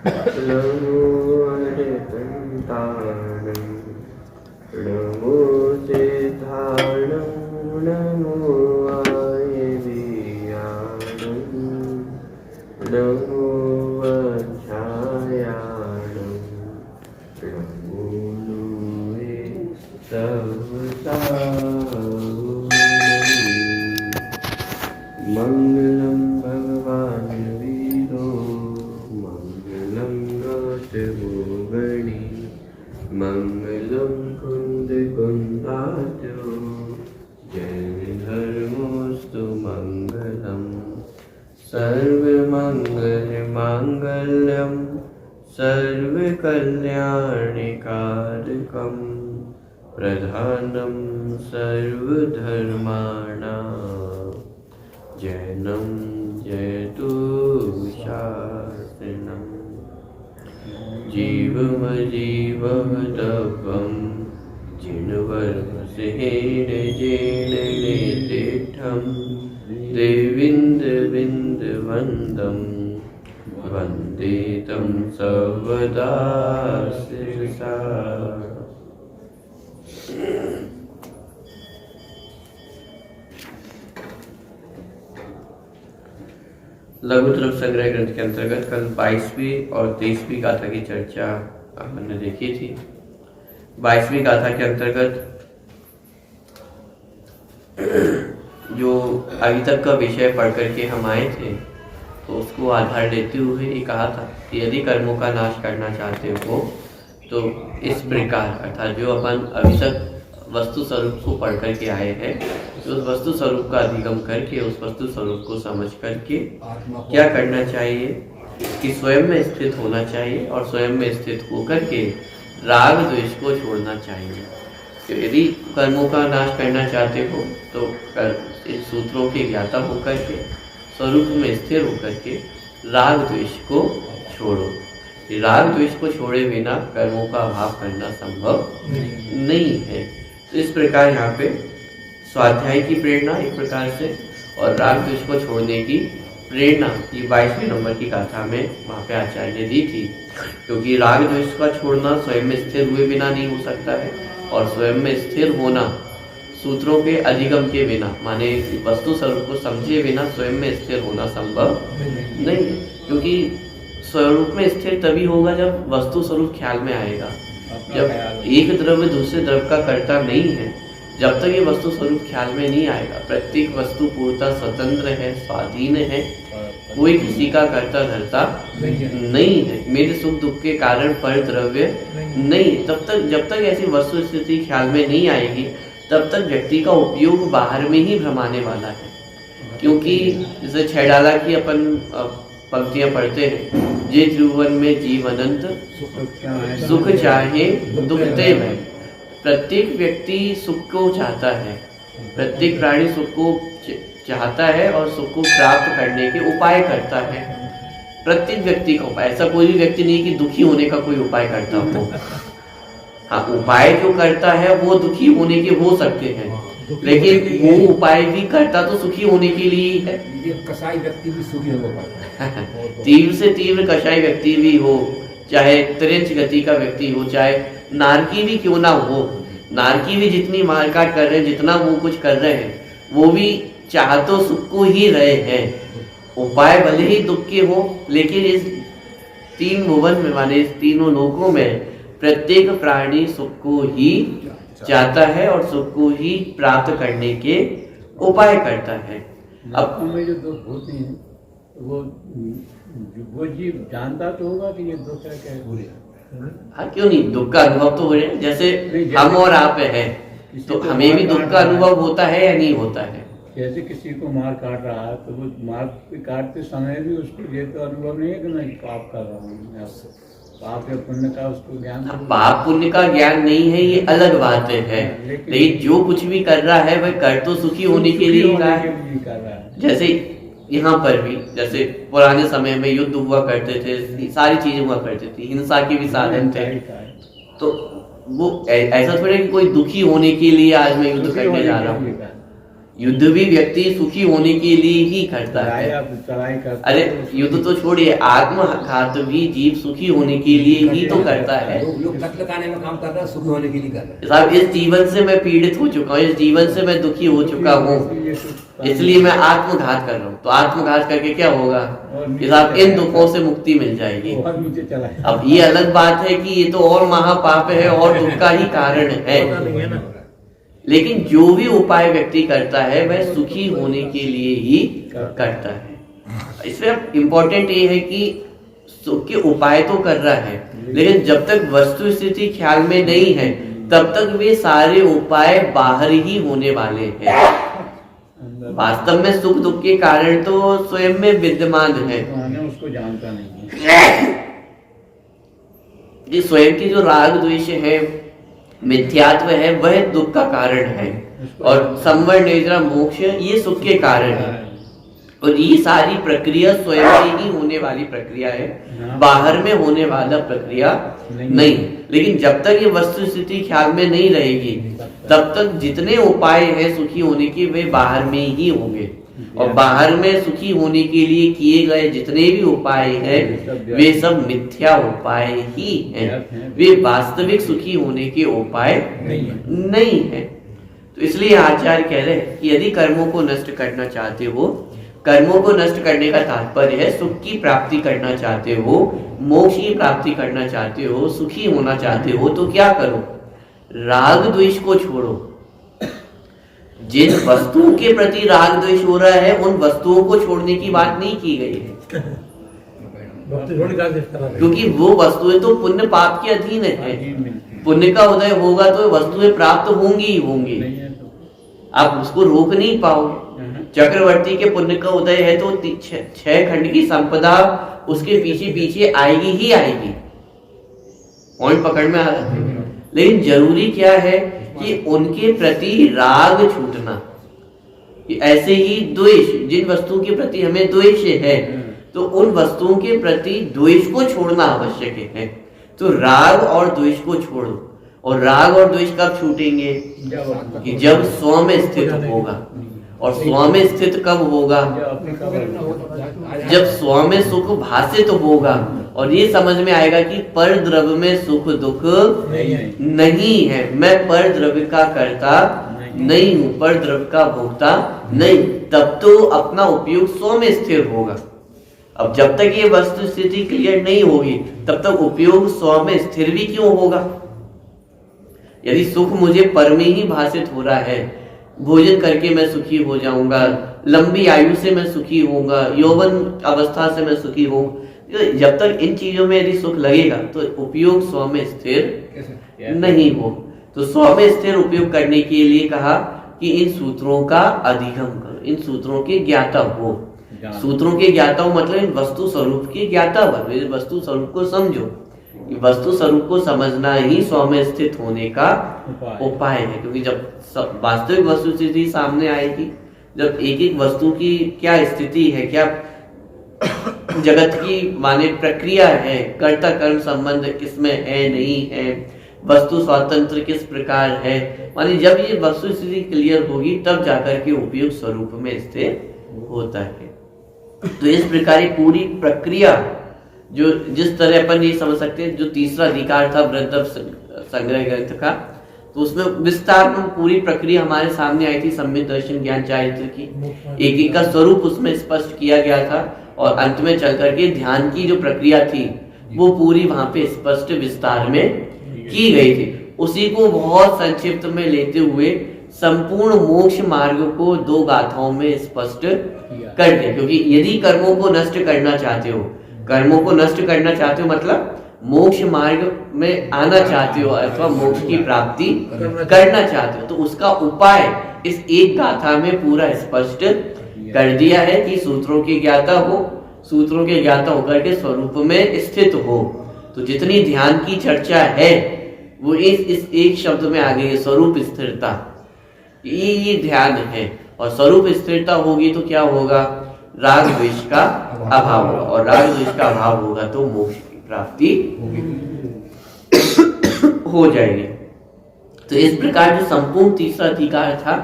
नमो अरिहन्ताणं नमो सिद्धाणं नमो आयवीयाणं नमो वज्रायाणं नमो नुवे मंगलम भगवान वीरो मंगलम गौतमोगणी मंगलम कुंद कुंदात्यो जय धर्मोस्तु मंगलम सर्वमंगल मांगल्यम सर्वकल्याणिकारकम प्रधानम सर्वधर्माणां जैनं जयतु शास्त्रम् जीवमजीवहतपं जिनवर्मसेन जेन नितिष्ठं देविन्दविन्दवन्दं वन्दे तं सर्वदा शिरसा। लघु ध्रुव संग्रह ग्रंथ के अंतर्गत कल 22वीं और 23वीं गाथा की चर्चा हमने देखी थी। 22वीं गाथा के अंतर्गत जो अभी तक का विषय पढ़ करके हम आए थे, तो उसको आधार लेते हुए ये कहा था कि यदि कर्मों का नाश करना चाहते हो तो इस प्रकार, अर्थात जो अपन अभी तक वस्तु स्वरूप को पढ़ करके आए हैं, तो उस वस्तु स्वरूप का अधिगम करके उस वस्तु स्वरूप को समझ करके क्या करना चाहिए कि स्वयं में स्थित होना चाहिए और स्वयं में स्थित होकर के राग द्वेष को छोड़ना चाहिए। तो यदि कर्मों का नाश करना चाहते हो तो इन सूत्रों के ज्ञाता होकर के स्वरूप में स्थिर होकर के राग द्वेष को छोड़ो। राग द्वेष को छोड़े बिना कर्मों का अभाव करना संभव नहीं है। तो इस प्रकार यहाँ पे स्वाध्याय की प्रेरणा एक प्रकार से और राग द्वेष को छोड़ने की प्रेरणा ये 22वें नंबर की गाथा में वहाँ पे आचार्य ने दी थी, क्योंकि राग द्वेष का छोड़ना स्वयं में स्थिर हुए बिना नहीं हो सकता है और स्वयं में स्थिर होना सूत्रों के अधिगम के बिना, माने वस्तु स्वरूप को समझे बिना स्वयं में स्थिर होना संभव नहीं है। क्योंकि स्वरूप में स्थिर तभी होगा जब वस्तु स्वरूप ख्याल में आएगा। जब एक द्रव्य दूसरे द्रव्य का कर्ता नहीं है, जब तक ये वस्तु स्वरूप ख्याल में नहीं आएगा, प्रत्येक वस्तु पूर्णतः स्वतंत्र है, स्वाधीन है, कोई किसी का कर्ता धर्ता नहीं है, मेरे सुख दुख के कारण पर द्रव्य नहीं। तब तक जब तक ऐसी वस्तु स्थिति ख्याल में नहीं आएगी, तब तक व्यक्ति का उपयोग बाहर में ही भ्रमाने वाला है। क्योंकि जैसे छैडाला की अपन पंक्तियां पढ़ते हैं, जे त्रिभुवन में जीव अनंत सुख चाहे दुख ते में। प्रत्येक व्यक्ति सुख को चाहता है, प्रत्येक प्राणी सुख को चाहता है और सुख को प्राप्त करने के उपाय करता है। प्रत्येक व्यक्ति का उपाय, ऐसा कोई भी व्यक्ति नहीं कि दुखी होने का कोई उपाय करता हो। हाँ, उपाय जो करता है वो दुखी होने के हो सकते हैं, लेकिन वो उपाय भी करता तो सुखी होने के लिए ही है। कसाई व्यक्ति भी सुखी हो पाता है। तीव्र से तीव्र कसाई व्यक्ति भी हो, चाहे त्रिंच गति का व्यक्ति हो, चाहे नारकी भी क्यों ना हो, नारकी भी जितनी मारकाट कर रहे हैं, जितना वो कुछ कर रहे हैं, वो भी चाह तो सुख को ही रहे हैं। उपाय भले ही दुख के हो, लेकिन इस तीन भुवन में, माने इस तीनों लोकों में प्रत्येक प्राणी सुख को ही चाहता है और सुख को ही प्राप्त करने के उपाय करता है। अब में जो दुख होते हैं वो जीव जानता तो होगा कि ये दुख है क्या है। हाँ, क्यों नहीं, दुख का अनुभव तो हो रहा है। जैसे हम और आप हैं, तो हमें भी दुख का अनुभव होता है या नहीं होता है। जैसे किसी को मार काट रहा है तो वो मार काटते समय भी उसको ये तो अनुभव नहीं है कि मैं पाप कर रहा हूँ। पाप या पुण्य का उसको ज्ञान, पाप पुण्य का ज्ञान नहीं है, ये अलग बात है। लेकिन जो कुछ भी कर रहा है वह कर तो सुखी होने के लिए कर रहा है। जैसे यहाँ पर भी, जैसे पुराने समय में युद्ध हुआ करते थे, सारी चीजें हुआ करती थी, हिंसा के भी साधन थे, तो वो ऐसा थोड़ा कि कोई दुखी होने के लिए आज मैं युद्ध करने जा रहा हूँ। युद्ध भी व्यक्ति सुखी होने के लिए ही करता है। अरे युद्ध तो छोड़िए, आत्मघात भी जीव सुखी होने के लिए ही तो करता है। लोग कत्ल खाने में काम कर रहा है, सुखी होने के लिए कर रहा है। साहब इस जीवन से मैं पीड़ित हो चुका हूँ, इस जीवन से मैं दुखी हो चुका हूँ, इसलिए मैं आत्मघात कर रहा हूँ। तो आत्मघात करके क्या होगा कि साहब इन दुखों से मुक्ति मिल जाएगी। अब ये अलग बात है कि ये तो और महापाप है और दुख का ही कारण है, लेकिन जो भी उपाय व्यक्ति करता है वह सुखी होने के लिए ही करता है। इसमें इम्पोर्टेंट ये है कि सुख के उपाय तो कर रहा है, लेकिन जब तक वस्तु स्थिति ख्याल में नहीं है तब तक वे सारे उपाय बाहर ही होने वाले हैं। वास्तव में सुख दुख के कारण तो स्वयं में विद्यमान है, उसको जानता नहीं है। ये स्वयं की जो राग द्वेष है, मिथ्यात्व है, वह दुख का कारण है, और संवर निद्रा मोक्ष ये सुख के कारण है। और ये सारी प्रक्रिया स्वयं से ही होने वाली प्रक्रिया है, बाहर में होने वाला प्रक्रिया नहीं। लेकिन जब तक ये वस्तु स्थिति ख्याल में नहीं रहेगी तब तक जितने उपाय हैं सुखी होने के वे बाहर में ही होंगे, और बाहर में सुखी होने के लिए किए गए जितने भी उपाय हैं वे सब मिथ्या उपाय ही हैं, वे वास्तविक सुखी होने के उपाय नहीं है। तो इसलिए आचार्य कह रहे हैं कि यदि कर्मों को नष्ट करना चाहते हो, कर्मों को नष्ट करने का तात्पर्य है सुख की प्राप्ति करना चाहते हो, मोक्ष की प्राप्ति करना चाहते हो, सुखी होना चाहते हो, तो क्या करो? राग द्वेष को छोड़ो। जिन वस्तुओं के प्रति राग द्वेष हो रहा है उन वस्तुओं को छोड़ने की बात नहीं की गई है, क्योंकि वो वस्तुएं तो पुण्य पाप के अधीन है। पुण्य का उदय होगा तो वस्तुएं प्राप्त होंगी ही होंगी, आप उसको रोक नहीं पाओगे। चक्रवर्ती के पुण्य का उदय है तो 6 खंड की संपदा उसके पीछे पीछे आएगी ही आएगी, पॉइंट पकड़ में आ रहा है। लेकिन जरूरी क्या है कि उनके प्रति राग छूटना। ऐसे ही द्वेष, जिन वस्तुओं के प्रति हमें द्वेष है तो उन वस्तुओं के प्रति द्वेष को छोड़ना आवश्यक है। तो राग और द्वेष को छोड़ो। और राग और द्वेष कब छूटेंगे? कि जब स्व में स्थित होगा। और स्व में स्थित कब होगा? जब स्व में सुख भासित होगा और ये समझ में आएगा कि पर द्रव्य में सुख दुख नहीं है, मैं पर द्रव्य का कर्ता नहीं हूं, पर द्रव्य का भोक्ता नहीं, तब तो अपना उपयोग स्व में स्थिर होगा। अब जब तक ये वस्तु स्थिति क्लियर नहीं होगी तब तक उपयोग स्व में स्थिर भी क्यों होगा? यदि सुख मुझे पर में ही भासित हो रहा है, भोजन करके मैं सुखी हो जाऊंगा, लंबी आयु से मैं सुखी होऊंगा, यौवन अवस्था से मैं सुखी होऊंगा, जब तक इन चीजों में यदि सुख लगेगा तो उपयोग स्व में स्थिर नहीं हो। तो स्व में स्थिर उपयोग करने के लिए कहा कि इन सूत्रों का अधिगम करो, इन सूत्रों के ज्ञाता हो। सूत्रों के ज्ञाता हो मतलब इन वस्तु स्वरूप के ज्ञाता बनो, वस्तु स्वरूप को समझो। वस्तु स्वरूप को समझना ही स्व में स्थित होने का उपाय है, क्योंकि जब वास्तविक वस्तु स्थिति सामने आएगी, जब एक एक वस्तु की क्या स्थिति है, क्या जगत की माने प्रक्रिया है, कर्ता कर्म संबंध किसमें है नहीं है, वस्तु स्वातंत्र किस प्रकार है, माने जब ये वस्तु स्थिति क्लियर होगी तब जाकर के उपयोग स्वरूप में स्थिर होता है। तो इस प्रकार की पूरी प्रक्रिया जो जिस तरह अपन ये समझ सकते हैं, जो तीसरा अधिकार था वृद्धव संग्रह ग्रंथ का, तो उसमें विस्तार में पूरी प्रक्रिया हमारे सामने आई थी। सम्यक दर्शन ज्ञान चारित्र की एक एक का स्वरूप उसमें स्पष्ट किया गया था, और अंत में चल करके ध्यान की जो प्रक्रिया थी वो पूरी वहां पे स्पष्ट विस्तार में की गई थी। उसी को बहुत संक्षिप्त में लेते हुए संपूर्ण मोक्ष मार्ग को 2 गाथाओं में स्पष्ट कर दिया। क्योंकि यदि कर्मों को नष्ट करना चाहते हो, कर्मों को नष्ट करना चाहते हो मतलब मोक्ष मार्ग में आना चाहते हो अथवा मोक्ष की प्राप्ति करना चाहते हो, तो उसका उपाय इस एक गाथा में पूरा स्पष्ट कर दिया है कि सूत्रों के ज्ञाता हो, सूत्रों के ज्ञाता होकर के स्वरूप में स्थित हो। तो जितनी ध्यान की चर्चा है वो इस एक शब्द में आ गई है, स्वरूप स्थिरता। ये ध्यान है, और स्वरूप स्थिरता होगी तो क्या होगा? राग द्वेष का अभाव होगा, और राग द्वेष का अभाव होगा तो मोक्ष की प्राप्ति हो जाएगी। तो इस प्रकार जो संपूर्ण तीसरा अधिकार था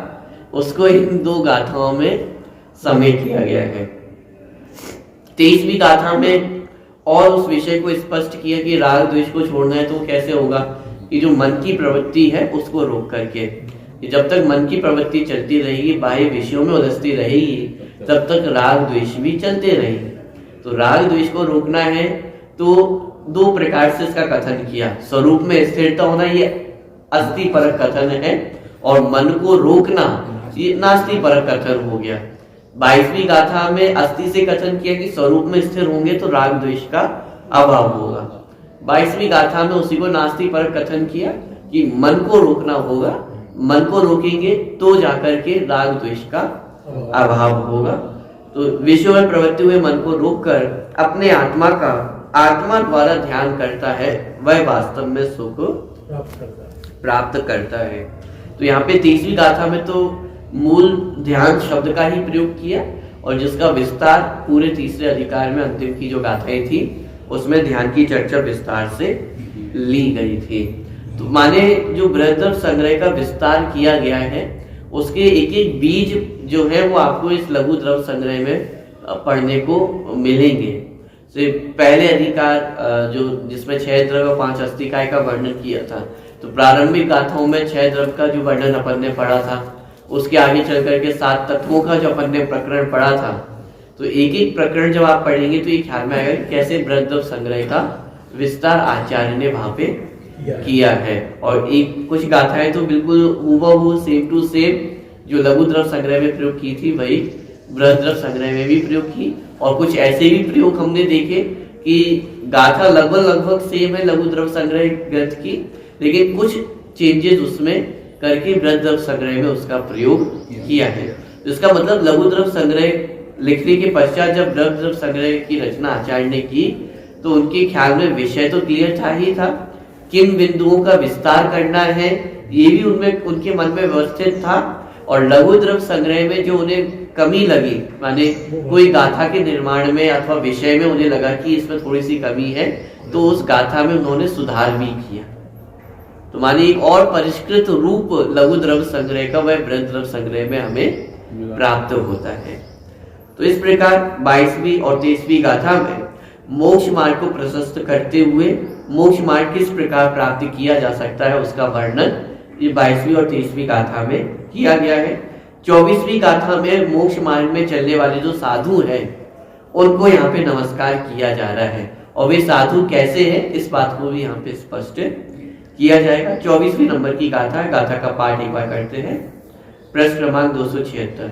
उसको इन 2 गाथाओं में समेट लिया गया है। 23वीं गाथा में और उस विषय को स्पष्ट किया कि राग द्वेष को छोड़ना है तो कैसे होगा, कि जो मन की प्रवृत्ति है उसको रोक करके, कि जब तक मन की प्रवृत्ति चलती रहेगी, बाह्य विषयों में उलझती रहेगी, तब तक राग द्वेष भी चलते रहेंगे। तो राग द्वेष को रोकना है तो 2 प्रकार से इसका कथन किया। स्वरूप में स्थिरता होना ये अस्थि परक कथन है, और मन को रोकना ये नास्ति परक कथन हो गया। 22वीं गाथा में अस्थि से कथन किया कि स्वरूप में स्थिर होंगे तो राग द्वेष का अभाव होगा। 22वीं गाथा में उसी को नास्ति परक कथन किया कि मन को रोकना होगा, मन को रोकेंगे तो जाकर के राग द्वेष का अभाव होगा। तो विषयों में प्रवृत्ति हुए मन को रोककर अपने आत्मा का आत्मा द्वारा ध्यान करता है, वह वास्तव में सुख प्राप्त करता है। तो यहाँ पे 23वीं गाथा में तो मूल ध्यान शब्द का ही प्रयोग किया, और जिसका विस्तार पूरे 3रे अधिकार में अंतिम की जो गाथाएं थी उसमें ध्यान की चर्चा विस्तार से ली गई थी। तो माने जो बृहद्रव्य संग्रह का विस्तार किया गया है उसके एक एक बीज जो है वो आपको इस लघु द्रव्य संग्रह में पढ़ने को मिलेंगे। से पहले अधिकार जो जिसमें 6 द्रव्य और 5 अस्थिकाय का वर्णन किया था, तो प्रारंभिक गाथाओं में 6 द्रव्य का जो वर्णन अपन ने पढ़ा था, उसके आगे चल करके 7 तत्वों का जो अपन ने प्रकरण पढ़ा था, तो एक एक प्रकरण जब आप पढ़ेंगे तो ये ख्याल में आएगा कि कैसे बृहद्रव्य संग्रह का विस्तार आचार्य ने वहां पे किया है। और एक कुछ गाथाएं तो बिल्कुल हूबहू सेम टू सेम जो लघु द्रव्य संग्रह में प्रयोग की थी वही बृहद्रव्य संग्रह में भी प्रयोग की, और कुछ ऐसे भी प्रयोग हमने देखे कि गाथा लगभग सेम है लघु द्रव्य संग्रह ग्रंथ की, लेकिन कुछ चेंजेस उसमें करके बृहद्रव्य संग्रह में उसका प्रयोग किया है। तो इसका मतलब लघु द्रव्य संग्रह लिखने के पश्चात जब बृहद्रव्य संग्रह की रचना आचार्य ने की तो उनके ख्याल में विषय तो क्लियर था ही था, किन बिंदुओं का विस्तार करना है ये भी उनमें उनके मन में व्यवस्थित था, और लघु द्रव्य संग्रह में जो उन्हें कमी लगी, माने कोई गाथा के निर्माण में अथवा विषय में उन्हें लगा कि इसमें थोड़ी सी कमी है, तो उस गाथा में उन्होंने सुधार भी किया। तो माने एक और परिष्कृत रूप लघु द्रव्य संग्रह का वह बृहद्रव्य संग्रह में हमें प्राप्त होता है। तो इस प्रकार 22वीं और 23वीं गाथा में मोक्ष मार्ग को प्रशस्त करते हुए मोक्ष मार्ग किस प्रकार प्राप्त किया जा सकता है उसका वर्णन ये 22वीं और 23वीं गाथा में किया गया है। 24वीं गाथा में मोक्ष मार्ग में चलने वाले जो साधु हैं उनको यहाँ पे नमस्कार किया जा रहा है, और वे साधु कैसे हैं इस बात को भी यहाँ पे स्पष्ट किया जाएगा। 24वीं नंबर की गाथा है, गाथा का पाठ एक बार करते हैं। प्रश्न क्रमांक 276।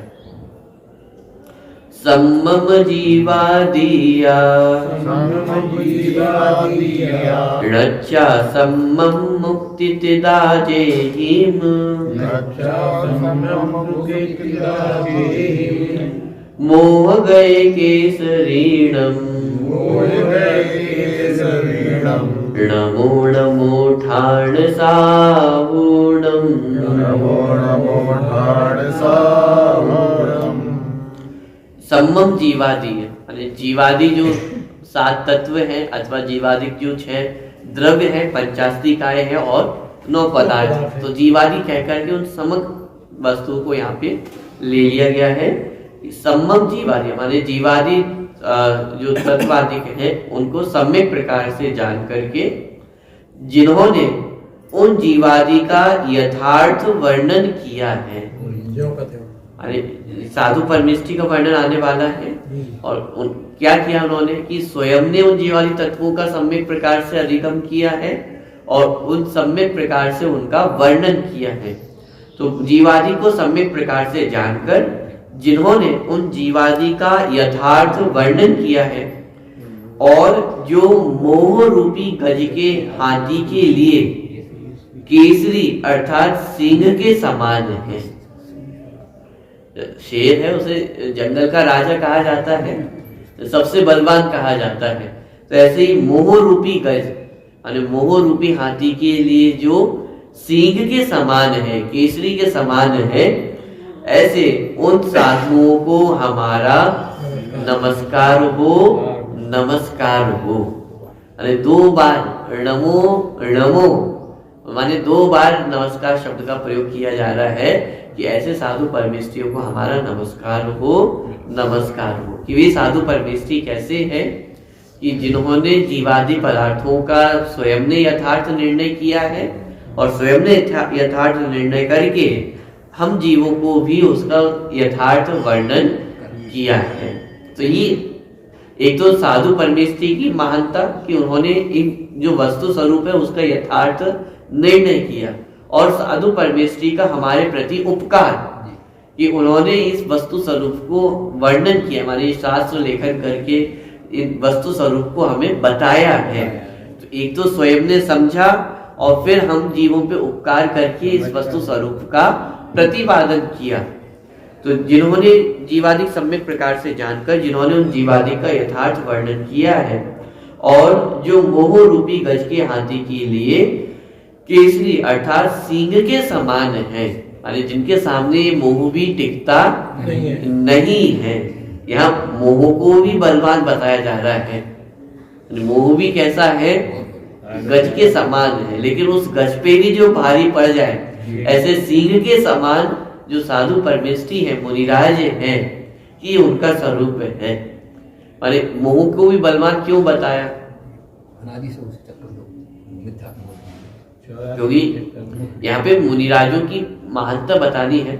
सम्मम जीवा दिया रक्षा सम्मम मुक्तिदा जेहिम मोह गए केसरीणम नमो नमो ठाण सावूणम सम्मम जीवादि यानी जीवादि जो 7 तत्व हैं अथवा जीवादिक जो 6 द्रव्य हैं, पंचास्तिकाय है और 9 पदार्थ, तो जीवादि कह करके उन समग्र वस्तुओं को यहाँ पे ले लिया गया है। सम्मम जीवादि माने जीवादि जो तत्वादिक है उनको सम्यक प्रकार से जान करके जिन्होंने उन जीवादि का यथार्थ वर्णन किया है, अरे साधु परमिष्टि का वर्णन आने वाला है, और क्या किया उन्होंने कि स्वयं ने उन जीवादि तत्वों का सम्यक प्रकार से अधिगम किया है और उन सम्यक प्रकार से उनका वर्णन किया है। तो जीवादि को सम्यक प्रकार से जानकर जिन्होंने उन जीवादि का यथार्थ वर्णन किया है और जो मोह रूपी गज के हाथी के लिए केसरी अर्थात सिंह के समान है, शेर है उसे जंगल का राजा कहा जाता है, सबसे बलवान कहा जाता है, तो ऐसे ही मोह रूपी गज यानी मोह रूपी हाथी के लिए जो सिंह के समान है, केसरी के समान है, ऐसे उन साधुओं को हमारा नमस्कार हो, नमस्कार हो। अरे 2 बार नमो नमो माने 2 बार नमस्कार शब्द का प्रयोग किया जा रहा है कि ऐसे साधु परमेष्ठियों को हमारा नमस्कार हो, नमस्कार हो। कि वे साधु परमेष्ठी कैसे हैं कि जिन्होंने जीवादि पदार्थों का स्वयं ने यथार्थ निर्णय किया है और स्वयं ने यथार्थ निर्णय करके हम जीवों को भी उसका यथार्थ वर्णन किया है। तो ये एक तो साधु परमेष्ठी की महानता कि उन्होंने इन जो वस्तु स्वरूप है उसका यथार्थ निर्णय किया, और साधु परमेष्ठी का हमारे प्रति उपकार कि उन्होंने इस वस्तु स्वरूप को वर्णन किया, हमारे शास्त्र लेखन करके इन वस्तु स्वरूप को हमें बताया है। तो एक तो स्वयं ने समझा और फिर हम जीवों पे उपकार करके इस वस्तु स्वरूप का प्रतिपादन किया। तो जिन्होंने जीवादि सम्यक प्रकार से जानकर जिन्होंने उन जीवादि का यथार्थ वर्णन किया है और जो मोह रूपी गज के हाथी के लिए केसरी अर्थात सींग के समान है, माने जिनके सामने मोह भी टिकता नहीं है। यहाँ मोह को भी बलवान बताया जा रहा है। मोह भी कैसा है, गज के समान है, लेकिन उस गज पे भी जो भारी पड़ जाए, ऐसे सींग के समान जो साधु परमेष्ठी है, मुनिराज है, कि उनका स्वरूप है। माने मोह को भी बलवान क्यों बताया? क्योंकि यहाँ पे मुनिराजों की महानता बतानी है।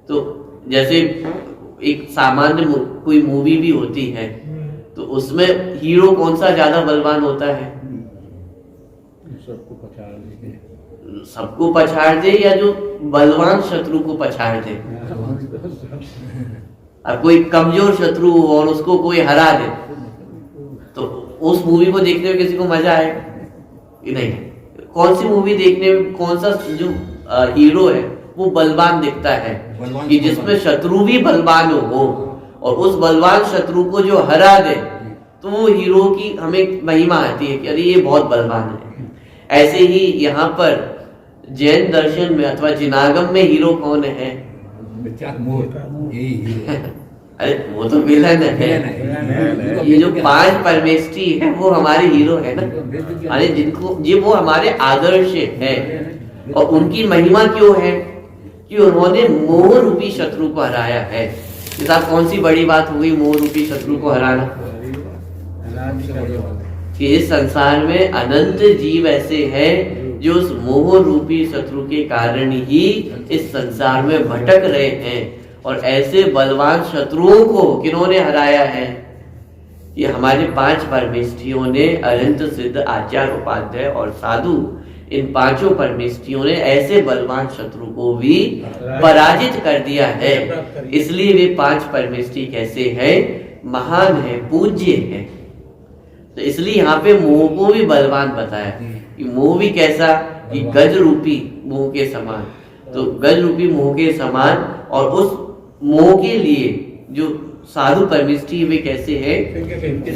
तो जैसे एक सामान्य कोई मूवी भी होती है तो उसमें हीरो कौन सा ज्यादा बलवान होता है? सबको पछाड़ दे या जो बलवान शत्रु को पछाड़ दे। अब कोई कमजोर शत्रु हो और उसको कोई हरा दे तो उस मूवी को देखने में किसी को मजा आए? नहीं। कौन सी मूवी देखने में कौन सा जो हीरो है वो बलवान दिखता है कि जिसमें शत्रु भी बलवान हो और उस बलवान शत्रु को जो हरा दे तो वो हीरो की हमें महिमा आती है कि अरे ये बहुत बलवान है। ऐसे ही यहाँ पर जैन दर्शन में अथवा जिनागम में हीरो कौन है? अरे वो तो विलन है। ये जो 5 परमेष्ठी है वो हमारे हीरो है ना, अरे जिनको ये वो हमारे आदर्श है। और उनकी महिमा क्यों है कि उन्होंने मोह रूपी शत्रु को हराया है। इस साथ कौन सी बड़ी बात हो गई मोह रूपी शत्रु को हराना? कि इस संसार में अनंत जीव ऐसे हैं जो उस मोह रूपी शत्रु के कारण ही इस संसार में भटक रहे हैं। और ऐसे बलवान शत्रुओं को किन्होंने हराया है? ये हमारे 5 परमेष्ठियों ने, अनंत सिद्ध, आचार्य, उपाध्याय और साधु, इन 5 परमेष्ठियों ने ऐसे बलवान शत्रु को भी पराजित कर दिया है। इसलिए वे 5 परमेष्ठी कैसे हैं? महान है, पूज्य है। तो इसलिए यहाँ पे मोह को भी बलवान बताया कि मोह भी कैसा कि गज रूपी मोह के समान। तो गज रूपी मोह के समान, और उस मोह के लिए जो साधु परमेष्ठी वे कैसे है?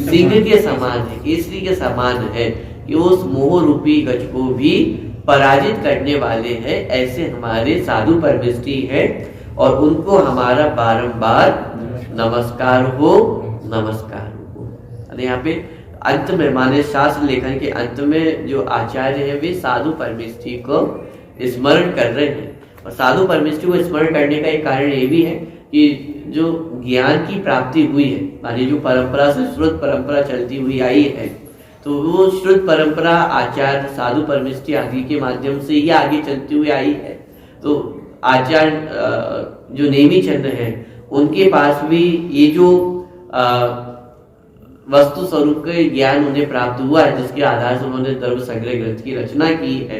सिंह के समान है, केसरी के समान है। कि उस मोह रूपी गज को भी पराजित करने वाले हैं। ऐसे हमारे साधु परमेष्ठी है और उनको हमारा बारंबार नमस्कार हो, नमस्कार हो। यहाँ पे अंत में माने शास्त्र लेखन के अंत में जो आचार्य है वे साधु परमेष्ठी को स्मरण कर रहे हैं। और साधु परमेष्ठी को स्मरण करने का एक कारण ये भी है कि जो ज्ञान की प्राप्ति हुई है, मानी जो परंपरा से श्रुत परंपरा चलती हुई आई है, तो वो श्रुत परंपरा आचार्य साधु परमेष्ठी आदि के माध्यम से ही आगे चलती हुई आई है। तो आचार्य जो नेमी चंद्र है उनके पास भी ये जो वस्तु स्वरूप के ज्ञान उन्हें प्राप्त हुआ है, जिसके आधार से उन्होंने धर्म संग्रह ग्रंथ की रचना की है,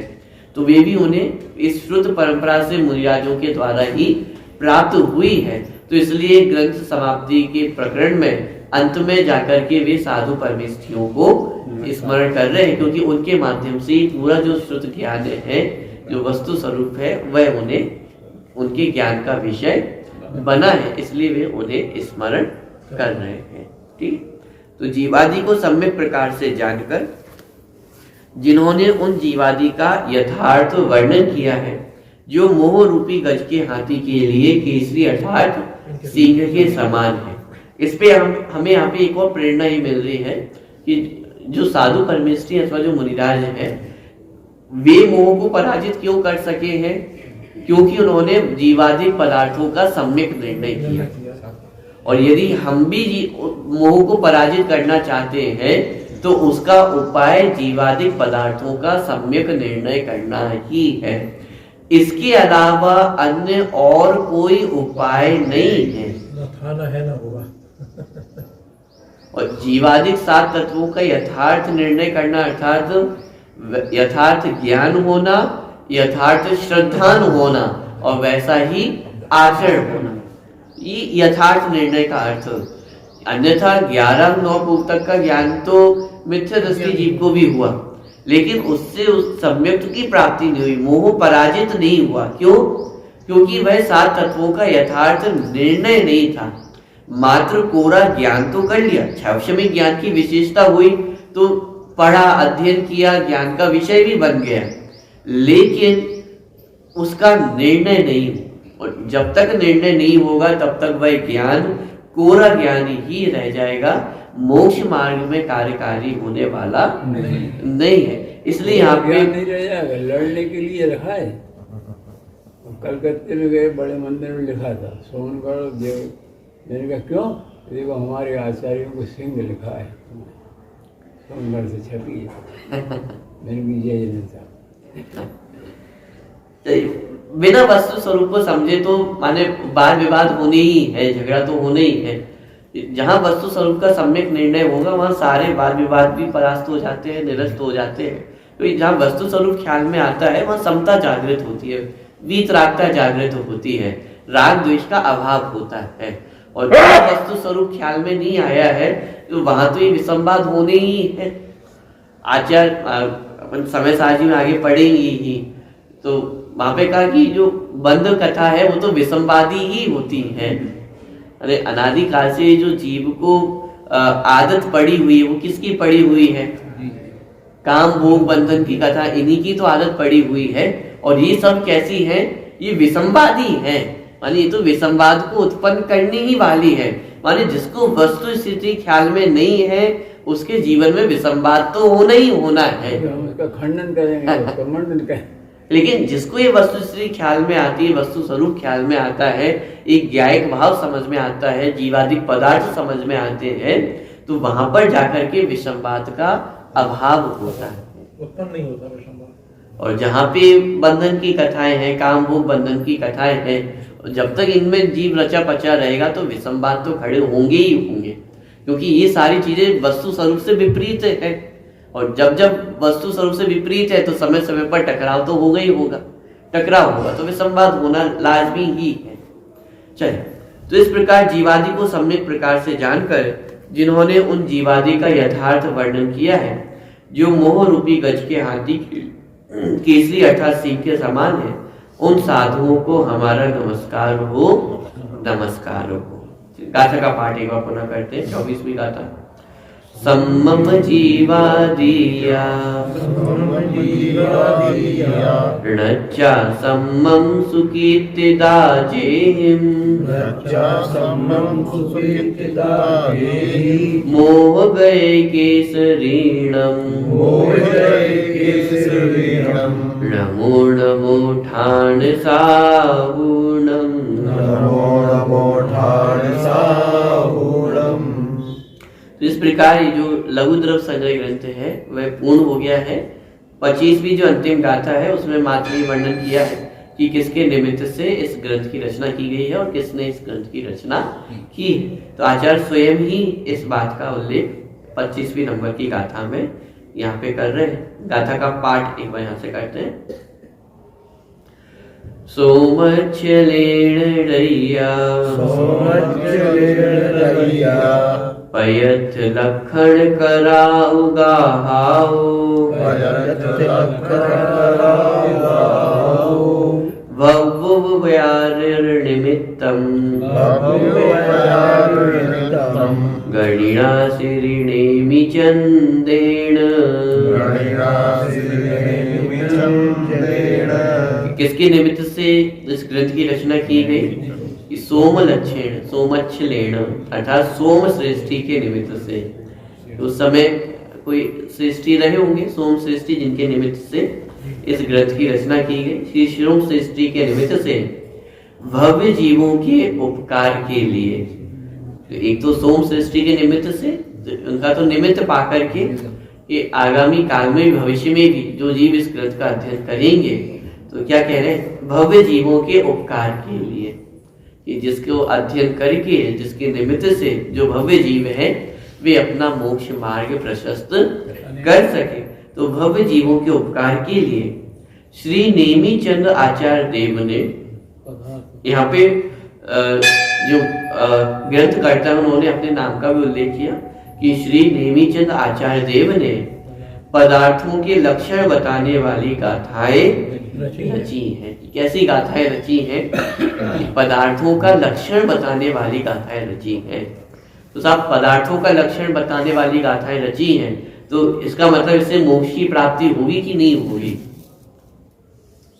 तो वे भी उन्हें इस श्रुत परंपरा से मुनिराजों के द्वारा ही प्राप्त हुई है। तो इसलिए ग्रंथ समाप्ति के प्रकरण में अंत में जाकर के वे साधु परमेष्ठियों को स्मरण कर रहे हैं, क्योंकि उनके माध्यम से पूरा जो श्रुत ज्ञान है, जो वस्तु स्वरूप है, वह उन्हें उनके ज्ञान का विषय बना है। इसलिए वे उन्हें स्मरण कर रहे हैं। ठीक, तो जीवादि को सम्यक प्रकार से जानकर जिन्होंने उन जीवादि का यथार्थ वर्णन किया है, जो मोह रूपी गज के हाथी के लिए केसरी अर्थात सिंह के समान है। इस पे हमें यहाँ पे एक और प्रेरणा ही मिल रही है कि जो साधु परमेष्ठी अथवा जो मुनिराज है, वे मोह को पराजित क्यों कर सके हैं? क्योंकि उन्होंने जीवादिक पदार्थों का सम्यक निर्णय किया। और यदि हम भी मोह को पराजित करना चाहते हैं तो उसका उपाय जीवादिक पदार्थों का सम्यक निर्णय करना ही है। इसके अलावा अन्य और कोई उपाय नहीं है। और जीवादिक 7 तत्वों का यथार्थ निर्णय करना अर्थात यथार्थ ज्ञान होना, यथार्थ श्रद्धान होना और वैसा ही आचरण होना, ये यथार्थ निर्णय का अर्थ। अन्यथा 11-9 तक का ज्ञान तो मिथ्या दृष्टि जीव को भी हुआ, लेकिन उससे उस सम्यक की प्राप्ति नहीं हुई, मोह पराजित नहीं हुआ। क्यों? क्योंकि वह 7 तत्वों का यथार्थ निर्णय नहीं था, मात्र कोरा ज्ञान तो कर लिया। शैवशमिक ज्ञान की विशेषता हुई तो पढ़ा, अध्ययन किया, ज्ञान का विषय भी बन गया, लेकिन उसका निर्णय नहीं। और जब तक निर्णय नहीं होगा तब तक वह ज्ञान कोरा ज्ञान ही रह जाएगा, मोक्ष मार्ग में कार्यकारी होने वाला नहीं है। इसलिए यहाँ पे नहीं रह जाएगा, लड़ने के लिए रखा है। कलकत्ते में गए, बड़े मंदिर में लिखा था सोनगढ़ देव। मैंने कहा क्यों? देखो हमारे आचार्यों को सिंह लिखा है, सोनगढ़ से छपी है। मैंने भी जय जनता। बिना वस्तु स्वरूप को समझे तो माने वाद विवाद होने ही है, झगड़ा तो होने ही है। जहाँ वस्तु स्वरूप का सम्यक निर्णय होगा वहाँ सारे वाद विवाद भी परास्त हो जाते हैं, निरस्त हो जाते हैं। तो जहाँ वस्तु स्वरूप ख्याल में आता है वहाँ समता जागृत होती है, वीतरागता जागृत होती है, राग द्वेष का अभाव होता है। और जहाँ वस्तु स्वरूप ख्याल में नहीं आया है तो वहां तो ये विसंवाद होने ही है। आचार्य अपन समय साजी में आगे पढ़ेंगे ही, तो वहां पे कहा कि जो बंध कथा है वो तो विसंवादी ही होती है। अरे अनादिकाल से जो जीव को आदत पड़ी हुई है वो किसकी पड़ी हुई है? काम भोग बंधन की कथा, इन्हीं की तो आदत पड़ी हुई है। और ये सब कैसी है? ये विसंवादी है, माने ये तो विसंवाद को उत्पन्न करने ही वाली है। माने जिसको वस्तु स्थिति ख्याल में नहीं है उसके जीवन में विसंवाद तो होना ही होना है, उसका खंडन करेंगे, उसका मंडन करेंगे। लेकिन जिसको ये वस्तु स्थिति ख्याल में आती है, वस्तु स्वरूप ख्याल में आता है, एक ज्ञायक भाव समझ में आता है, जीवादिक पदार्थ समझ में आते हैं, तो वहां पर जाकर के विसंवाद का अभाव होता है, उत्पन्न नहीं होता विसंवाद। और जहाँ पे बंधन की कथाएं हैं, काम भोग बंधन की कथाएं हैं, जब तक इनमें जीव रचा पचा रहेगा तो विसंवाद तो खड़े होंगे ही होंगे, क्योंकि ये सारी चीजें वस्तु स्वरूप से विपरीत है। और जब जब वस्तु स्वरूप से विपरीत है तो समय समय पर टकराव तो होगा ही होगा, टकराव होगा तो विसंवाद होना लाजमी ही है। चलिए, तो इस प्रकार जीवादि को सम्यक प्रकार से जानकर जिन्होंने उन जीवादि का यथार्थ वर्णन किया है, जो मोह रूपी गज के हाथी केसरी अर्थात सिंह के समान है, उन साधुओं को हमारा नमस्कार हो, नमस्कार हो। गाथा का पाठ एक बार पुनः करते हैं, 24वीं गाथा। सम्मम जीवादिया ऋणच्चा सम्मम सुकीर्तिदा जेहिं मोह गए केसरीणम नमो नमो ठाण साहूणम तो इस प्रकार ये जो लघु द्रव्य संग्रह ग्रंथ है वह पूर्ण हो गया है। 25वीं जो अंतिम गाथा है उसमें मात्र ये वर्णन किया है कि किसके निमित्त से इस ग्रंथ की रचना की गई है और किसने इस ग्रंथ की रचना की है। तो आचार्य स्वयं ही इस बात का उल्लेख 25वीं नंबर की गाथा में यहाँ पे कर रहे हैं। गाथा का पाठ एक बार यहाँ से करते हैं। सोमच्छलेण रैया पयथ लखण कराउ गाहाओ भव्व व्यारिर निमित्तम गणिना सिरिणेमि चंदेन। किसके निमित्त से इस ग्रंथ की रचना की गई? सोमलक्षण सोमच्छलेण अर्थात सोम श्रेष्ठी के निमित्त से। उस समय कोई श्रेष्ठी रहे होंगे, सोम श्रेष्ठी जिनके निमित्त से इस ग्रंथ की रचना की गई श्री सोम सृष्टि के निमित्त से भव्य जीवों के उपकार के लिए। तो एक तो सोम सृष्टि के निमित्त से, तो उनका तो निमित्त पा करके ये आगामी काल में भविष्य में भी जो जीव इस ग्रंथ का अध्ययन करेंगे तो क्या कह रहे हैं, भव्य जीवों के उपकार के लिए, कि जिसको अध्ययन करके जिसके निमित्त से जो भव्य जीव है वे अपना मोक्ष मार्ग प्रशस्त कर सके। तो भव्य जीवों के उपकार के लिए श्री नेमी चंद्र आचार्य देव ने यहाँ पे जो ग्रंथकर्ता उन्होंने अपने नाम का भी उल्लेख किया कि श्री नेमीचंद आचार्य देव ने पदार्थों के लक्षण बताने वाली गाथाएं रची हैं। कैसी गाथाएं रची हैं? पदार्थों का लक्षण बताने वाली गाथाएं रची हैं। तो साहब पदार्थों का लक्षण बताने वाली गाथाएं रची हैं तो इसका मतलब इससे मोक्ष की प्राप्ति होगी कि नहीं होगी?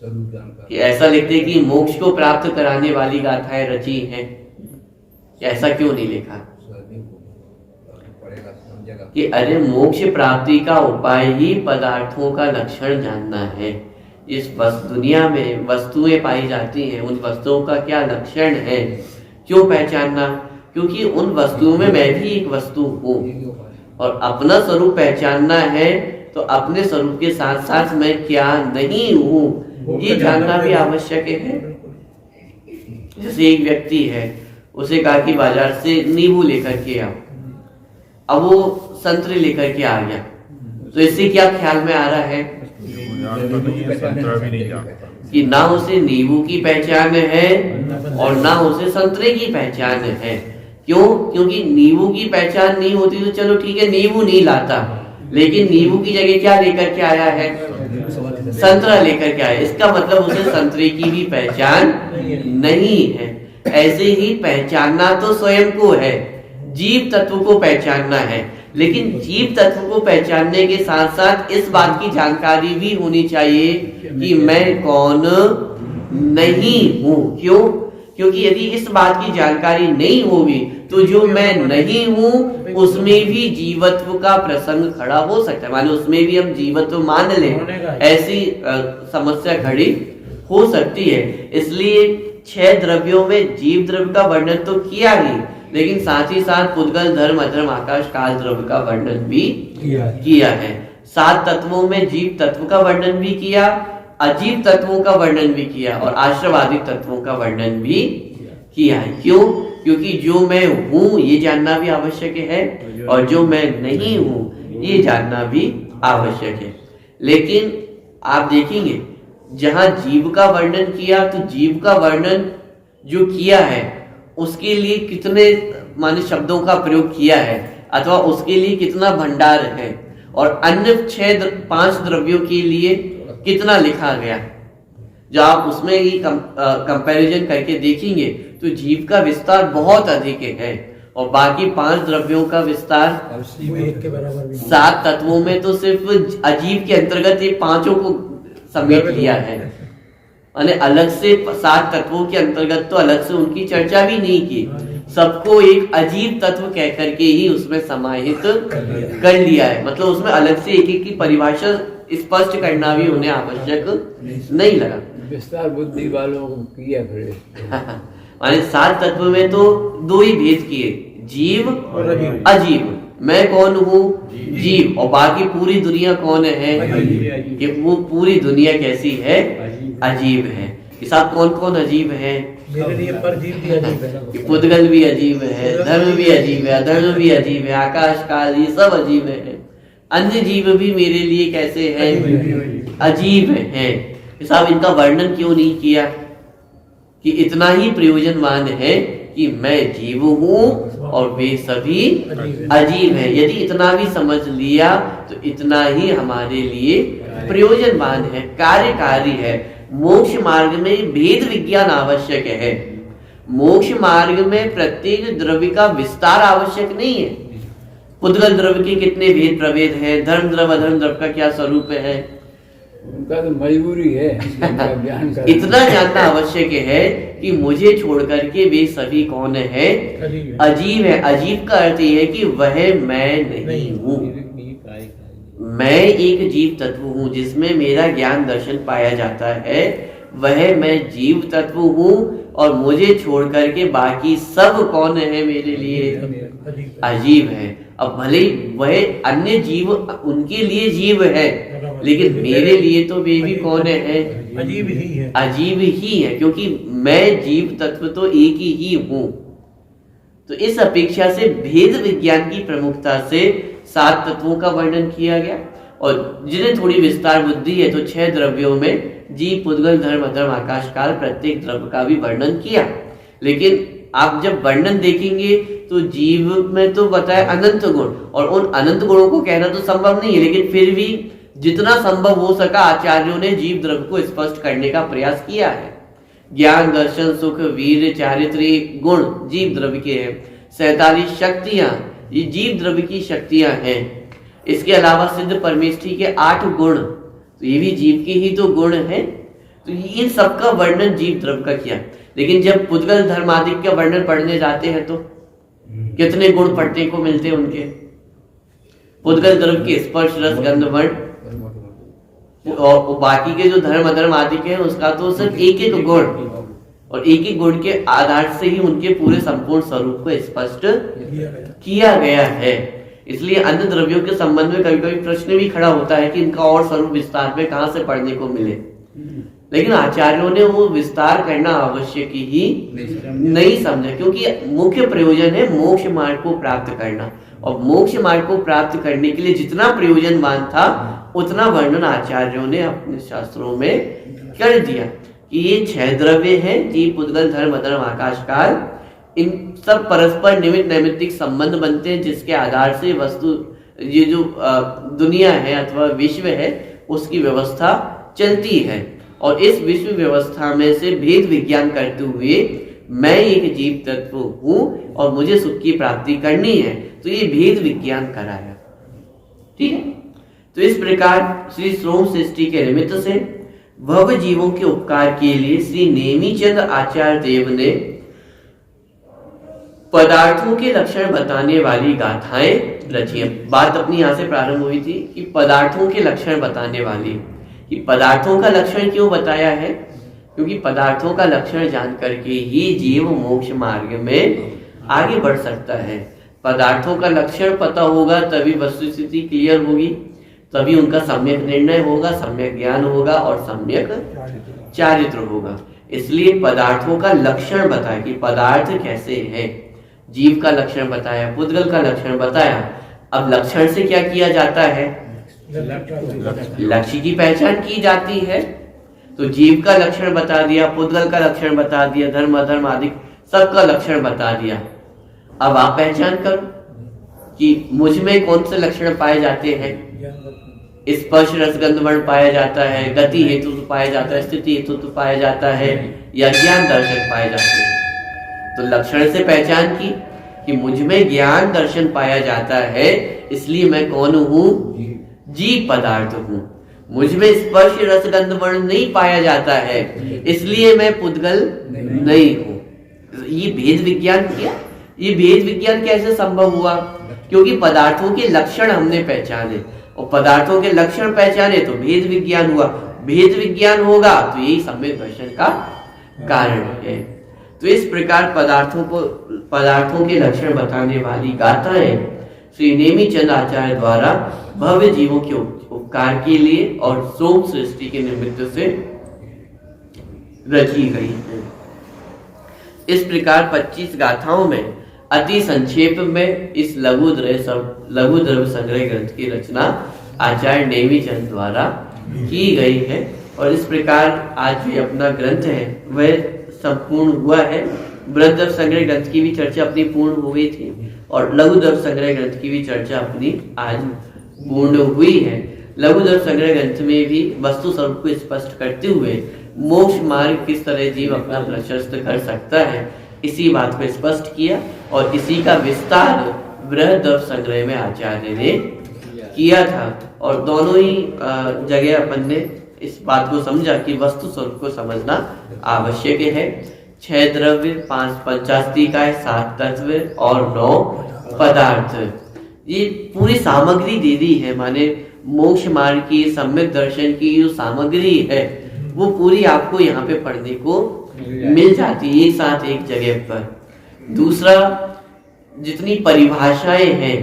कि ऐसा लिखते कि मोक्ष को प्राप्त कराने वाली गाथाएं रची हैं, ऐसा क्यों नहीं लिखा कि अरे मोक्ष प्राप्ति का उपाय ही पदार्थों का लक्षण जानना है। इस दुनिया में वस्तुएं पाई जाती हैं, उन वस्तुओं का क्या लक्षण है, क्यों पहचानना? क्योंकि उन वस्तुओं में मैं भी एक वस्तु हूँ और अपना स्वरूप पहचानना है तो अपने स्वरूप के साथ साथ मैं क्या नहीं हूँ ये जानना भी आवश्यक है। जैसे एक व्यक्ति है, उसे कहा कि बाजार से नींबू लेकर के आओ, अब वो संतरे लेकर के आ गया, तो इससे क्या ख्याल में आ रहा है कि ना उसे नींबू की पहचान है और ना उसे संतरे की पहचान है। क्यों? क्योंकि नींबू की पहचान नहीं होती तो चलो ठीक है नींबू नहीं लाता, लेकिन नींबू की जगह क्या लेकर के आया है? संतरा लेकर के आया। इसका मतलब उसे संतरे की भी पहचान नहीं है। ऐसे ही पहचानना तो स्वयं को है, जीव तत्व को पहचानना है, लेकिन जीव तत्व को पहचानने के साथ साथ इस बात की जानकारी भी होनी चाहिए कि मैं कौन नहीं हूँ। क्यों? क्योंकि यदि इस बात की जानकारी नहीं होगी तो जो मैं नहीं हूँ उसमें भी जीवत्व का प्रसंग खड़ा हो सकता है, माने उसमें भी हम जीवत्व मान लें, ऐसी समस्या खड़ी हो सकती है। इसलिए 6 द्रव्यों में जीव द्रव्य का वर्णन तो किया ही, लेकिन साथ ही साथ पुद्गल धर्म अधर्म आकाश काल द्रव्य का वर्णन भी किया है। 7 तत्वों में जीव तत्व का वर्णन भी किया, अजीव तत्वों का वर्णन भी किया और आश्रवादी तत्वों का वर्णन भी किया है। क्यों? क्योंकि जो मैं हूँ ये जानना भी आवश्यक है और जो मैं नहीं हूँ ये जानना भी आवश्यक है। लेकिन आप देखेंगे जहाँ जीव का वर्णन किया तो जीव का वर्णन जो किया है उसके लिए कितने माने शब्दों का प्रयोग किया है अथवा उसके लिए कितना भंडार है, और अन्य 5 द्रव्यों के लिए कितना लिखा गया। जब आप उसमें ही कंपैरिजन करके देखेंगे तो जीव का विस्तार बहुत अधिक है और बाकी 5 द्रव्यों का विस्तार 7 तत्वों में तो सिर्फ अजीव के अंतर्गत ये 5 को समेट लिया है, यानी अलग से 7 तत्वों के अंतर्गत तो अलग से उनकी चर्चा भी नहीं की, सबको एक अजीब तत्व कह करके ही उसमें समाहित कर लिया है। मतलब उसमें अलग से एक की परिभाषा स्पष्ट करना भी उन्हें आवश्यक नहीं लगा। विस्तार बुद्धि वालों को किया फिर माने 7 तत्व में तो 2 ही भेद किए, जीव और अजीब। मैं कौन हूँ? जीव। और बाकी पूरी दुनिया कौन है? कि वो पूरी दुनिया कैसी है? अजीब है। इस आप कौन कौन अजीब है? पुद्गल भी अजीब है, धर्म भी अजीब है, अधर्म भी अजीब है, आकाश काल ये सब अजीब है। अन्य जीव भी मेरे लिए कैसे हैं? अजीब हैं। साहब इनका वर्णन क्यों नहीं किया कि इतना ही प्रयोजनवान है कि मैं जीव हूँ और वे सभी अजीब हैं। यदि इतना भी समझ लिया तो इतना ही हमारे लिए प्रयोजनवान है, कार्यकारी है। मोक्ष मार्ग में भेद विज्ञान आवश्यक है। मोक्ष मार्ग में प्रत्येक द्रव्य का विस्तार आवश्यक नहीं है। पुद्गल द्रव्य के कितने भेद प्रभेद हैं, धर्म द्रव्य अधर्म द्रव्य का क्या स्वरूप है, उनका तो मजबूरी है ज्ञान का। इतना जानना आवश्यक है कि मुझे छोड़ करके वे सभी कौन है? अजीब है। अजीब का अर्थ यह है कि वह मैं नहीं हूँ। मैं एक जीव तत्व हूँ जिसमें मेरा ज्ञान दर्शन पाया जाता है, वह मैं जीव तत्व हूँ और मुझे छोड़ करके बाकी सब कौन है मेरे लिए? अजीब है। अब भले ही वह अन्य जीव उनके लिए जीव है, लेकिन मेरे लिए तो वे भी कौन है? अजीब ही है। अजीब ही है, क्योंकि मैं जीव तत्व तो एक ही हूँ। तो इस अपेक्षा से भेद विज्ञान की प्रमुखता से 7 तत्वों का वर्णन किया गया, और जिन्हें थोड़ी विस्तार बुद्धि है तो 6 द्रव्यों में जीव, पुद्गल, धर्म, अधर्म, आकाश, काल प्रत्येक द्रव्य का भी वर्णन किया। लेकिन आप जब वर्णन देखेंगे तो जीव में तो बताया अनंत गुण, और उन अनंत गुणों को कहना तो संभव नहीं है, लेकिन फिर भी जितना संभव हो सका आचार्यों ने जीव द्रव्य को स्पष्ट करने का प्रयास किया है। ज्ञान, दर्शन, सुख, वीर, चारित्र्य गुण जीव द्रव्य के हैं। 47 शक्तियां ये जीव द्रव्य की शक्तियां हैं। इसके अलावा सिद्ध परमेष्ठी के 8 गुण, तो ये भी जीव के ही तो गुण हैं। तो इन सबका वर्णन जीव द्रव्य का किया। लेकिन जब पुद्गल, धर्म आदि का वर्णन पढ़ने जाते हैं तो कितने गुण पढ़ने को मिलते हैं उनके? पुद्गल द्रव्य के स्पर्श, रस, गंध, वर्ण, और बाकी के जो धर्म, अधर्म आदि के हैं उसका तो सिर्फ एक एक गुण, और एक एक गुण के आधार से ही उनके पूरे संपूर्ण स्वरूप को स्पष्ट किया गया है। इसलिए अन्य द्रव्यों के संबंध में कभी कभी प्रश्न भी खड़ा होता है कि इनका और स्वरूप विस्तार में कहां से पढ़ने को मिले, लेकिन आचार्यों ने वो विस्तार करना आवश्यक ही नहीं समझा, क्योंकि मुख्य प्रयोजन है मोक्ष मार्ग को प्राप्त करना, और मोक्ष मार्ग को प्राप्त करने के लिए जितना प्रयोजनवान था उतना वर्णन आचार्यों ने अपने शास्त्रों में कर दिया कि ये 6 द्रव्य हैं, जीव, पुद्गल, धर्म, अधर्म, आकाश, काल। इन सब परस्पर निमित्त नैमित्तिक संबंध बनते हैं, जिसके आधार से वस्तु, ये जो दुनिया है अथवा विश्व है उसकी व्यवस्था चलती है। और इस विश्व व्यवस्था में से भेद विज्ञान करते हुए मैं एक जीव तत्व हूँ और मुझे सुख की प्राप्ति करनी है, तो ये भेद विज्ञान कराया। ठीक है। तो इस प्रकार श्री सोम सृष्टि के निमित्त से भव जीवों के उपकार के लिए श्री नेमीचंद आचार्य देव ने पदार्थों के लक्षण बताने वाली गाथाएं रची हैं। बात अपनी यहां से प्रारंभ हुई थी कि पदार्थों के लक्षण बताने वाली, कि पदार्थों का लक्षण क्यों बताया है? क्योंकि पदार्थों का लक्षण जान करके ही जीव मोक्ष मार्ग में आगे बढ़ सकता है। पदार्थों का लक्षण पता होगा तभी वस्तुस्थिति क्लियर होगी, तभी उनका सम्यक निर्णय होगा, सम्यक ज्ञान होगा और सम्यक चारित्र होगा। इसलिए पदार्थों का लक्षण बताया कि पदार्थ कैसे है। जीव का लक्षण बताया, पुद्गल का लक्षण बताया। अब लक्षण से क्या किया जाता है? लक्ष्य की पहचान की जाती है। तो जीव का लक्षण बता दिया, पुद्गल का लक्षण बता दिया, धर्म, अधर्म आदि सबका लक्षण बता दिया। अब आप पहचान करो कि मुझ में कौन से लक्षण पाए जाते हैं। स्पर्श, रस, गंध, वर्ण पाया जाता है, गति हेतु तो पाया जाता है, स्थिति हेतु तो पाया जाता है, या ज्ञान दर्शन पाए जाते हैं। तो लक्षण से पहचान की कि मुझ में ज्ञान दर्शन पाया जाता है, इसलिए मैं कौन हूँ? जीव पदार्थ हूँ। मुझ में स्पर्श, रस, गंध, वर्ण नहीं पाया जाता है, इसलिए मैं पुद्गल नहीं हूँ। ये भेद विज्ञान किया। ये भेद विज्ञान कैसे संभव हुआ? क्योंकि पदार्थों के लक्षण हमने पहचाने, और पदार्थों के लक्षण पहचाने तो भेद विज्ञान हुआ। भेद विज्ञान होगा तो यही सम्यक दर्शन का कारण है। तो इस प्रकार पदार्थों के लक्षण बताने वाली गाथाएं श्री नेमीचंद आचार्य द्वारा भव्य जीवों के उपकार के लिए और सोम सृष्टि के निमित्त से रची गई है। इस प्रकार 25 गाथाओं में अति संक्षेप में इस लघु द्रव्य संग्रह ग्रंथ की रचना आचार्य नेमीचंद द्वारा की गई है। और इस प्रकार आज भी अपना ग्रंथ है वह संपूर्ण हुआ है। बृहद द्रव्य संग्रह ग्रंथ की भी चर्चा अपनी पूर्ण हो गई थी, और लघु द्रव्य संग्रह ग्रंथ की भी चर्चा अपनी आज पूर्ण हुई है। लघु द्रव्य संग्रह ग्रंथ में भी वस्तु स्वरूप को स्पष्ट करते हुए मोक्ष मार्ग किस तरह जीव अपना प्रशस्त कर सकता है, इसी बात को स्पष्ट किया, और इसी का विस्तार बृहद द्रव्य संग्रह में आचार्य ने किया था। और दोनों ही जगह अपन ने इस बात को समझा कि वस्तु स्वरूप को समझना आवश्यक है। 6 द्रव्य, 5 पंचास्तिकाएं, 7 तत्व और 9 पदार्थ, ये पूरी सामग्री दे दी है। माने मोक्ष मार्ग की, सम्यक दर्शन की जो सामग्री है वो पूरी आपको यहाँ पे पढ़ने को मिल जाती है एक साथ एक जगह पर। दूसरा, जितनी परिभाषाएं हैं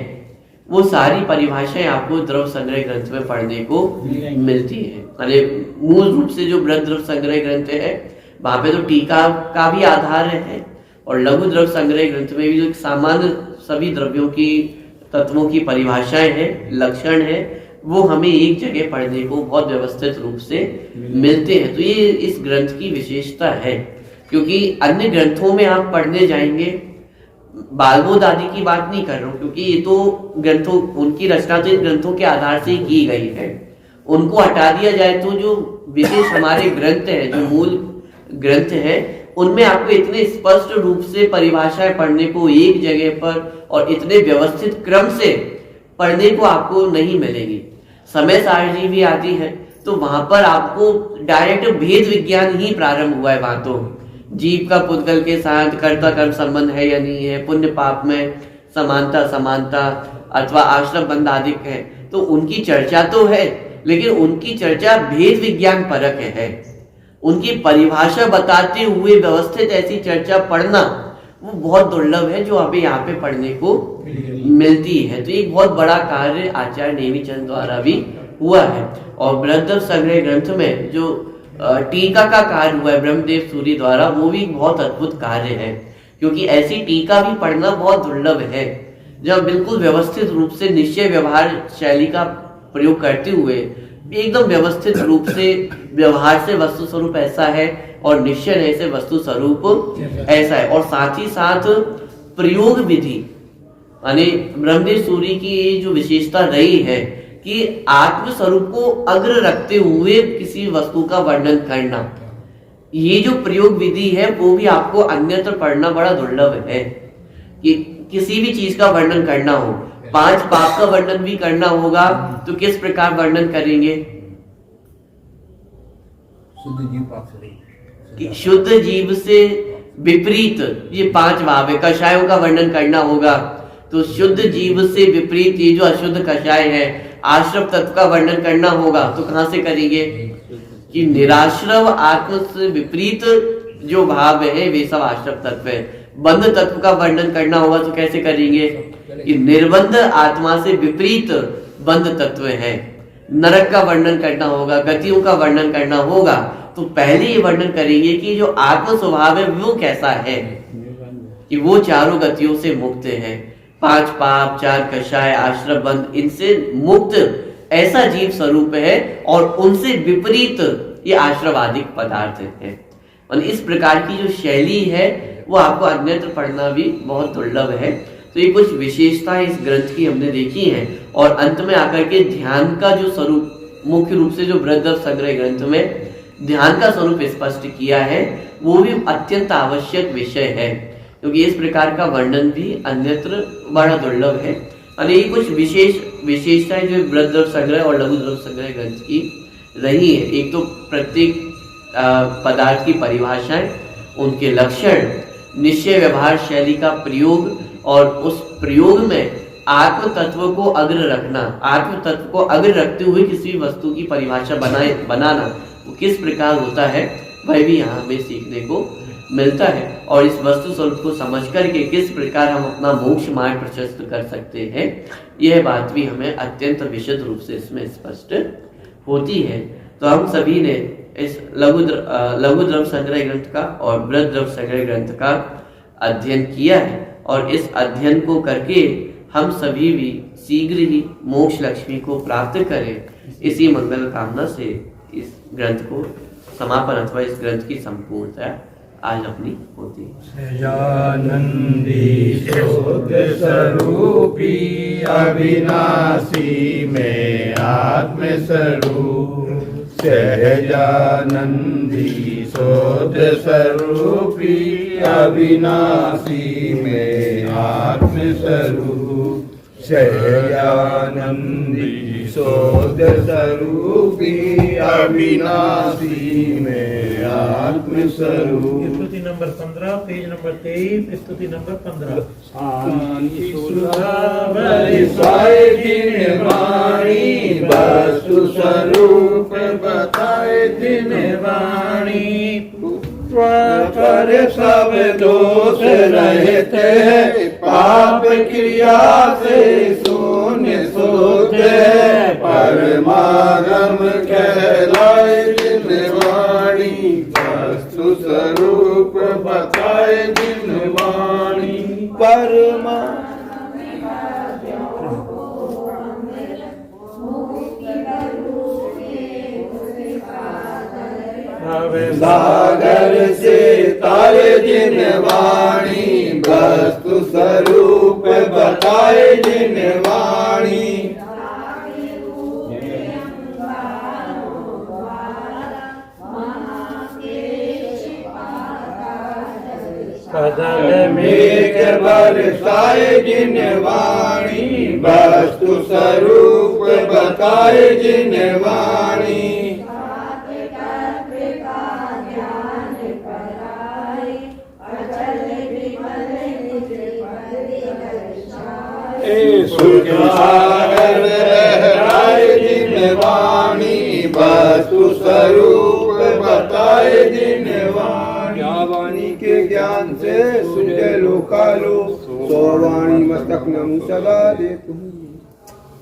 वो सारी परिभाषाएं आपको द्रव्य संग्रह ग्रंथ में पढ़ने को मिलती है। यानी मूल रूप से जो बृहद द्रव्य संग्रह ग्रंथ है वहां पे तो टीका का भी आधार है, और लघु द्रव्य संग्रह ग्रंथ में भी जो सामान्य सभी द्रव्यों की तत्वों की परिभाषाएं हैं, लक्षण है, वो हमें एक जगह पढ़ने को बहुत व्यवस्थित रूप से मिलते हैं। तो ये इस ग्रंथ की विशेषता है, क्योंकि अन्य ग्रंथों में आप पढ़ने जाएंगे, बालबोध आदि की बात नहीं कर रहा हूँ क्योंकि ये तो ग्रंथों, उनकी रचना तो इन ग्रंथों के आधार से ही की गई है, उनको हटा दिया जाए तो जो विशेष हमारे ग्रंथ हैं, जो मूल ग्रंथ है, उनमें आपको इतने स्पष्ट रूप से परिभाषाएं पढ़ने को एक जगह पर और इतने व्यवस्थित क्रम से पढ़ने को आपको नहीं मिलेगी। समय सारणी भी आती है तो वहां पर आपको डायरेक्ट भेद विज्ञान ही प्रारंभ हुआ है। वहां तो जीव का पुद्गल के साथ कर्ता कर्म संबंध है या नहीं है, पुण्य पाप में समानता अथवा आश्रम बंध आदि है, तो उनकी चर्चा तो है, लेकिन उनकी चर्चा भेद विज्ञान परक है। उनकी परिभाषा बताते हुए व्यवस्थित ऐसी चर्चा पढ़ना वो बहुत दुर्लभ है, जो हमें यहाँ पे पढ़ने को मिलती है। तो एक बहुत बड़ा कार्य आचार्य नेमिचंद द्वारा भी हुआ है। और बृहद द्रव्य संग्रह ग्रंथ में जो टीका का कार्य हुआ है ब्रह्मदेव सूरी द्वारा, वो भी बहुत अद्भुत कार्य है, क्योंकि ऐसी टीका भी पढ़ना बहुत दुर्लभ है, जब बिल्कुल व्यवस्थित रूप से निश्चय व्यवहार शैली का प्रयोग करते हुए एकदम व्यवस्थित रूप से व्यवहार से वस्तु स्वरूप ऐसा है और निश्चय से वस्तु स्वरूप ऐसा है, और साथ ही साथ प्रयोग विधि, यानी ब्रह्मदेव सूरी की जो विशेषता रही है कि आत्म स्वरूप को अग्र रखते हुए किसी वस्तु का वर्णन करना, ये जो प्रयोग विधि है वो भी आपको अन्यत्र पढ़ना बड़ा दुर्लभ है। कि किसी भी चीज का वर्णन करना हो, 5 पाप का वर्णन भी करना होगा तो किस प्रकार वर्णन करेंगे? शुद्ध जीव पाप से कि शुद्ध जीव से विपरीत ये 5 भाव है। कषायों का वर्णन करना होगा तो शुद्ध जीव से विपरीत ये जो अशुद्ध कषाय है, आश्रव तत्व का वर्णन करना होगा तो कहां से करेंगे? कि निराश्रव आत्म से विपरीत जो भाव है वे सब आश्रव तत्व है। बंध तत्व का वर्णन करना होगा तो कैसे करेंगे? कि निर्बंध आत्मा से विपरीत बंध तत्व है। नरक का वर्णन करना होगा, गतियों का वर्णन करना होगा तो पहले ये वर्णन करेंगे कि जो आत्म स्वभाव है वो कैसा है, कि वो चारों गतियों से मुक्त है, 5 पाप, 4 कषाय, आश्रम बंध, इनसे मुक्त ऐसा जीव स्वरूप है, और उनसे विपरीत ये आश्रवादिक पदार्थ है। और इस प्रकार की जो शैली है वो आपको अन्यत्र पढ़ना भी बहुत दुर्लभ है। तो ये कुछ विशेषता इस ग्रंथ की हमने देखी है, और अंत में आकर के ध्यान का जो स्वरूप, मुख्य रूप से जो बृहद द्रव्य संग्रह ग्रंथ में ध्यान का स्वरूप स्पष्ट किया है, वो भी अत्यंत आवश्यक विषय है, क्योंकि इस प्रकार का वर्णन भी अन्यत्र बड़ा दुर्लभ है। और ये कुछ विशेषताएं जो बृहद द्रव्य संग्रह और लघु द्रव्य संग्रह ग्रंथ की रही है। एक तो प्रत्येक पदार्थ की परिभाषाएं, उनके लक्षण, निश्चय व्यवहार शैली का प्रयोग, और उस प्रयोग में आत्म तत्व को अग्र रखना, आत्म तत्व को अग्र रखते हुए किसी वस्तु की परिभाषा बनाना वो किस प्रकार होता है, वह भी यहाँ हमें सीखने को मिलता है। और इस वस्तु स्वरूप को समझ करके किस प्रकार हम अपना मोक्ष मार्ग प्रशस्त कर सकते हैं, यह बात भी हमें अत्यंत विशद रूप से इसमें स्पष्ट होती है। तो हम सभी ने इस लघु द्रव्य संग्रह ग्रंथ का और बृहद द्रव्य संग्रह ग्रंथ का अध्ययन किया है, और इस अध्ययन को करके हम सभी भी शीघ्र ही मोक्ष लक्ष्मी को प्राप्त करें, इसी मंगल कामना से इस ग्रंथ को समापन अथवा इस ग्रंथ की संपूर्णता आज अपनी होती है। सहजानंदी शुद्ध स्वरूपी अविनाशी में आत्म स्वरूप, सहजानंदी शुद्ध स्वरूपी अविनाशी में आत्म स्वरूप, सहजानंदी शुद्ध स्वरूपी अविनाशी में आत्मस्वरूप स्तुति नंबर 15 पेज नंबर 23 स्तुति नंबर 15 शांति बरसाए दिन वाणी वस्तु स्वरूप बताए दिन वाणी पर सब दोष रहते पाप क्रिया से शून्य सोते परमागम कहलाए दिन वाणी वस्तु स्वरूप बताए दिन वाणी परमा सागर से तारे जिन वाणी वस्तु स्वरूप बताए जिन वाणी कदल मेघ बरसाए जिन वाणी वस्तु स्वरूप बताए जिन वाणी सुख सागर लहराए जिन वाणी वस्तु स्वरूप बताए जिन वाणी क्या वाणी के ज्ञान से सुझे लोकालो सो वाणी मस्तक नम सदा दे तुम